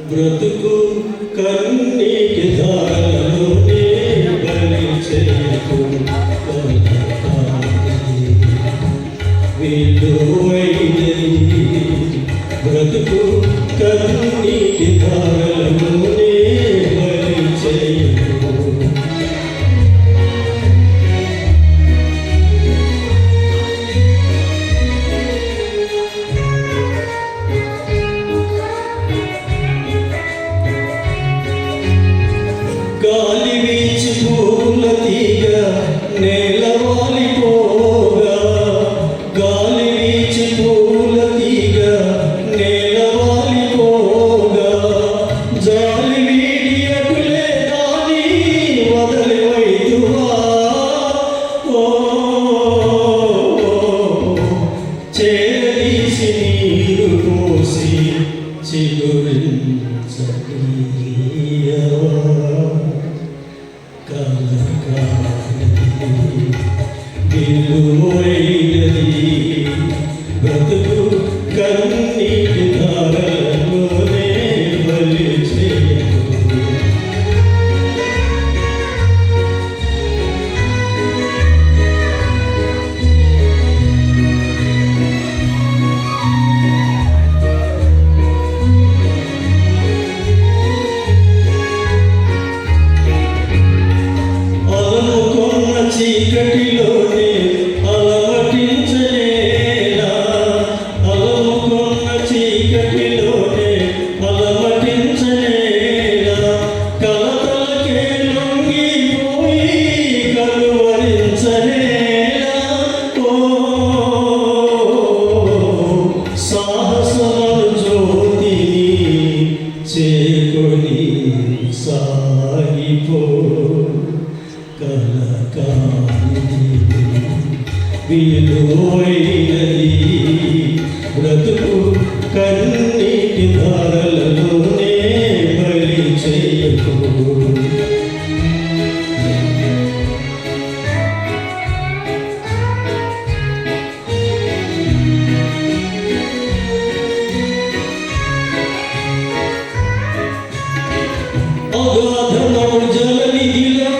బ్రతుకు కన్నీటి ధారలోనే బలి చేయకు విలువైనది బ్రతుకు కన్నీటి ధారలోనే బలి చేయకు గాలి వీచి పూల తీగ నేలవాలిపోగా గాలి వీచి పూల తీగ నేలవాలిపోగా జాలి వీడి అటులే దాని వదలి వైదువా చేరదీసి నీరు పోసి చిగురించగలియవా విలువైనది బ్రతుకు కన్నీటి ధారలోనే బలి చేయకు చీకటిలోనే అలమటించలేనా అలముకున్న చీకటిలోనే అలమటించలేనా కలతలకే లొంగిపోయి కలువరించలేనా సాహసమను జ్యోతిని చేకొని సాగిపో విలువైనది బ్రతుకు కన్నీటి ధారలలోనే బలి చేయకు అగాధమౌ జలనిధిలో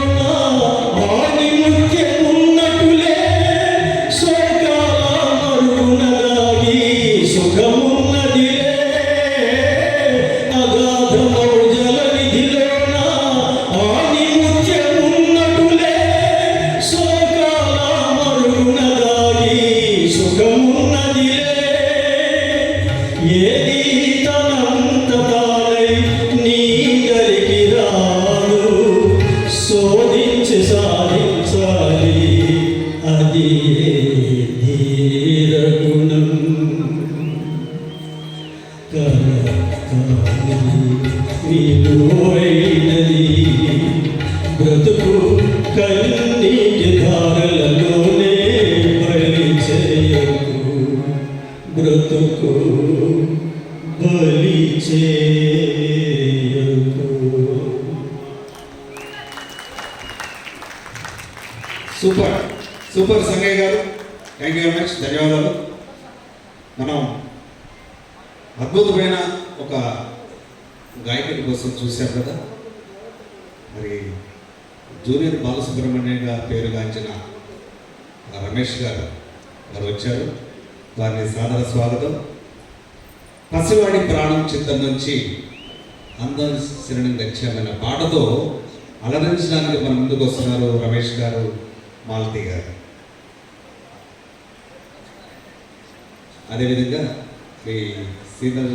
ఏది తనంత తానై నీ గరికి రాదు శోధించి సాధించాలి అది ధీరగుణం విలువైనది బ్రతుకు కన్నీటి ధారలలోనే బలి చేయకు బ్రతుకు బలి చేయకు. సూపర్ సూపర్ సంగయ్య గారు, థ్యాంక్ యూ వెరీ మచ్, ధన్యవాదాలు. మనం అద్భుతమైన ఒక గాయకుడి కోసం చూశాం కదా. మరి జూనియర్ బాలసుబ్రహ్మణ్యంగా పేరుగాంచిన రమేష్ గారు వచ్చారు. వారిని సాదర స్వాగతం. పసివాడి ప్రాణం చిత్తం నుంచి అందం శరణం గచ్చామన్న పాటతో అలరించడానికి మన ముందుకు వస్తున్నారు రమేష్ గారు, మాలతి గారు. అదేవిధంగా మీ సీనియర్